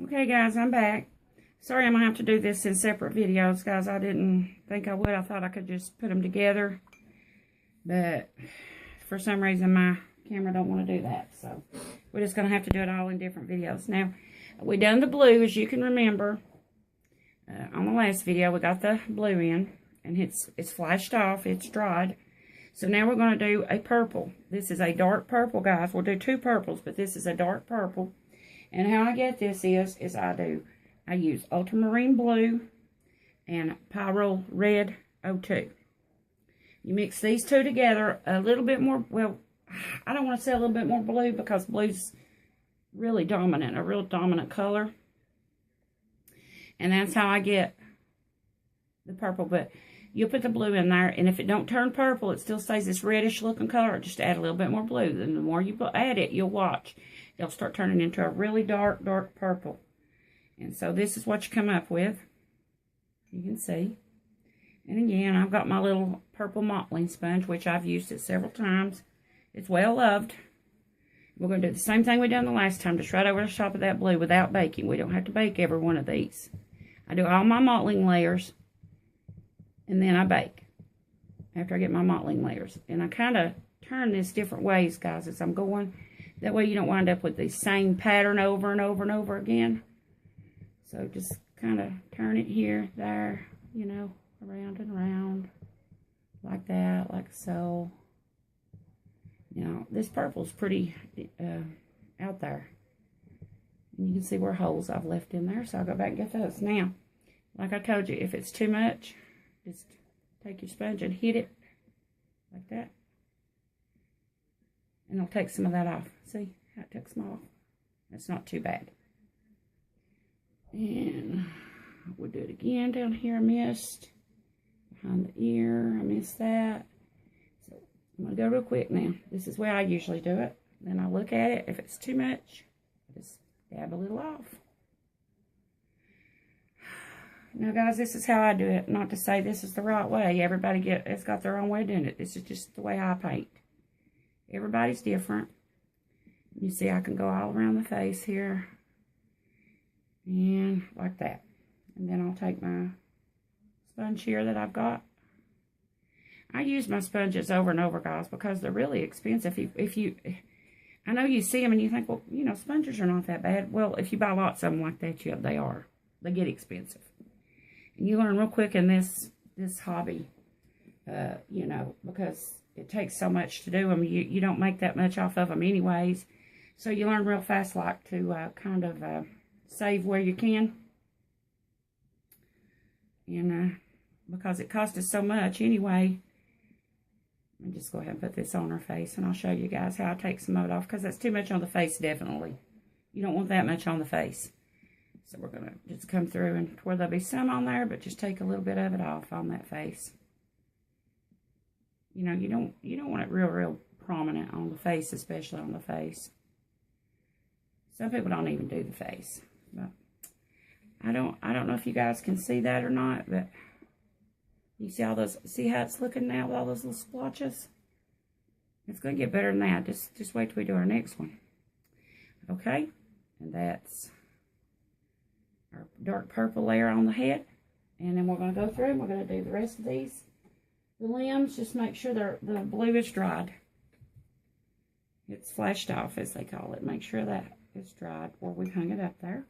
Okay guys, I'm back. Sorry I'm gonna have to do this in separate videos, guys. I didn't think I would. I thought I could just put them together, but for some reason my camera don't want to do that, so we're just gonna have to do it all in different videos. Now we done the blue, as you can remember. On the last video we got the blue in, and it's flashed off, it's dried. So now we're going to do a purple. This is a dark purple, guys. We'll do two purples, but this is a dark purple. And how I get this is I use ultramarine blue and pyrrole red 02. You mix these two together a little bit more. Well, I don't want to say a little bit more blue because blue's really dominant, a real dominant color. And that's how I get the purple. But you'll put the blue in there, and if it don't turn purple, it still stays this reddish looking color. Just add a little bit more blue. Then the more you add it, you'll watch. It'll start turning into a really dark purple. And so this is what you come up with. You can see. And again, I've got my little purple mottling sponge, which I've used it several times. It's well loved. We're going to do the same thing we done the last time, just right over the top of that blue without baking. We don't have to bake every one of these. I do all my mottling layers, and then I bake after I get my mottling layers. And I kind of turn this different ways, guys, as I'm going. That way you don't wind up with the same pattern over and over and over again. So just kind of turn it here, there, you know, around and around. Like that, like so. Now, this purple's pretty out there. And you can see where holes I've left in there, so I'll go back and get those. Now, like I told you, if it's too much, just take your sponge and hit it like that. And it'll take some of that off. See how it took some off? That's not too bad. And we'll do it again down here. I missed. Behind the ear, I missed that. So I'm going to go real quick now. This is where I usually do it. Then I look at it. If it's too much, I just dab a little off. Now, guys, this is how I do it. Not to say this is the right way. Everybody has got their own way of doing it. This is just the way I paint. Everybody's different. You see, I can go all around the face here. And like that. And then I'll take my sponge here that I've got. I use my sponges over and over, guys, because they're really expensive. I know you see them and you think, well, you know, sponges are not that bad. Well, if you buy lots of them like that, yeah, they are. They get expensive. And you learn real quick in this hobby, you know, because it takes so much to do them. You don't make that much off of them anyways. So you learn real fast, like, to kind of save where you can. And because it costs us so much anyway, I'll just go ahead and put this on her face, and I'll show you guys how I take some of it off, because that's too much on the face, definitely. You don't want that much on the face. So we're going to just come through, and where there'll be some on there, but just take a little bit of it off on that face. You know, you don't want it real prominent on the face, especially on the face. Some people don't even do the face, but I don't know if you guys can see that or not, but you see all those, see how it's looking now with all those little splotches? It's going to get better than that. Just wait till we do our next one. Okay, and that's our dark purple layer on the head. And then we're going to go through and we're going to do the rest of these. The limbs, just make sure the blue is dried. It's flashed off, as they call it. Make sure that it's dried, or we've hung it up there.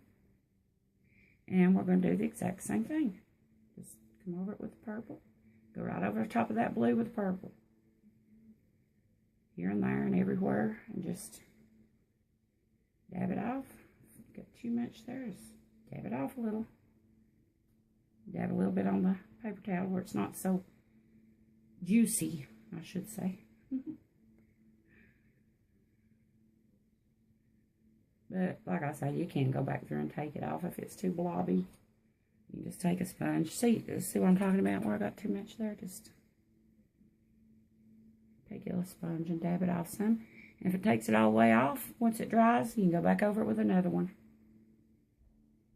And we're going to do the exact same thing. Just come over it with the purple. Go right over the top of that blue with the purple. Here and there and everywhere. And just dab it off. Got too much there. Just dab it off a little. Dab a little bit on the paper towel where it's not so juicy, I should say. But like I say, you can go back through and take it off if it's too blobby. You just take a sponge. See what I'm talking about? Where I got too much there, just take a little sponge and dab it off some. And if it takes it all the way off, once it dries, you can go back over it with another one.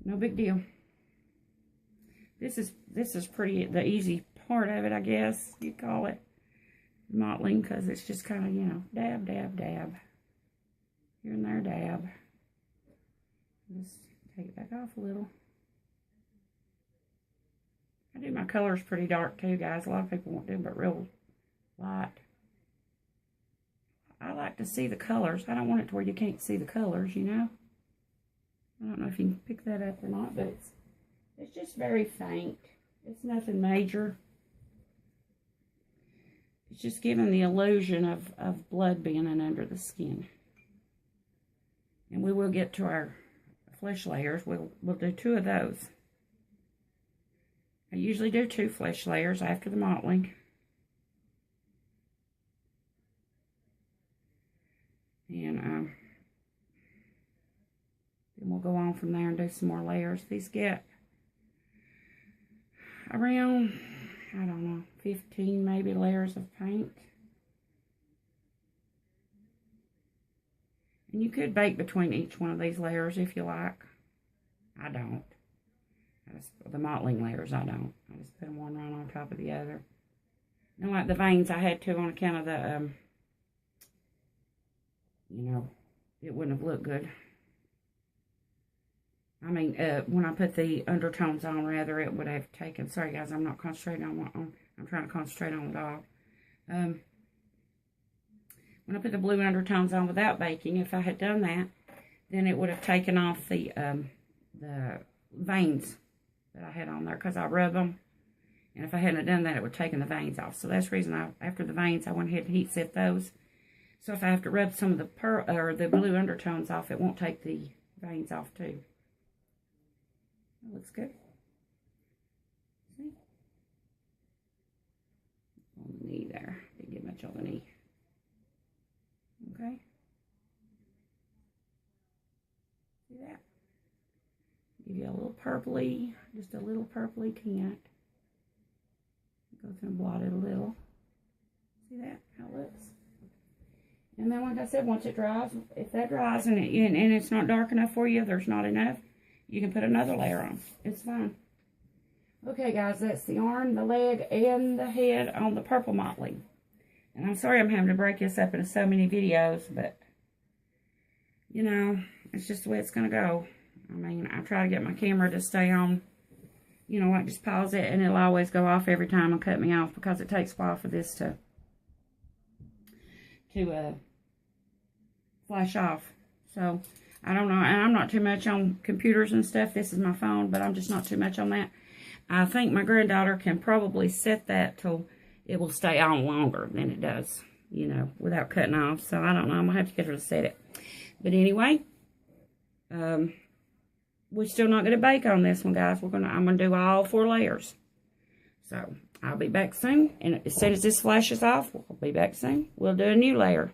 No big deal. This is pretty, the easy part of it, I guess you call it, mottling, because it's just kind of, you know, dab, dab, dab. Here and there, dab. Just take it back off a little. I do my colors pretty dark too, guys. A lot of people won't do them, but real light. I like to see the colors. I don't want it to where you can't see the colors, you know. I don't know if you can pick that up or not, but it's just very faint. It's nothing major. It's just giving the illusion of blood being under the skin. And we will get to our flesh layers. We'll do 2 of those. I usually do 2 flesh layers after the mottling. And then we'll go on from there and do some more layers. These get around, I don't know, 15 maybe layers of paint. And you could bake between each one of these layers if you like. I don't. The mottling layers, I don't. I just put them one right on top of the other. And like the veins, I had to on account of the, you know, it wouldn't have looked good. I mean, when I put the undertones on, rather, it would have taken, sorry guys, I'm not concentrating on I'm trying to concentrate on the dog. When I put the blue undertones on without baking, if I had done that, then it would have taken off the veins that I had on there, because I rub them. And if I hadn't done that, it would have taken the veins off. So that's the reason after the veins, I went ahead and heat set those. So if I have to rub some of the blue undertones off, it won't take the veins off too. That looks good. See? On the knee there. Didn't get much on the knee. Okay. See that? Give you a little purpley, just a little purpley tint. Go through and blot it a little. See that? How it looks? And then, like I said, once it dries, if that dries and it's not dark enough for you, there's not enough, you can put another layer on. It's fine. Okay, guys, that's the arm, the leg, and the head on the purple mottling. And I'm sorry I'm having to break this up into so many videos, but, you know, it's just the way it's going to go. I mean, I try to get my camera to stay on, you know, like just pause it, and it'll always go off every time and cut me off, because it takes a while for this to flash off. So, I don't know, and I'm not too much on computers and stuff. This is my phone, but I'm just not too much on that. I think my granddaughter can probably set that till it will stay on longer than it does, you know, without cutting off. So, I don't know. I'm going to have to get her to set it. But anyway, we're still not going to bake on this one, guys. I'm going to do all 4 layers. So, I'll be back soon. And as soon as this flashes off, we'll be back soon. We'll do a new layer.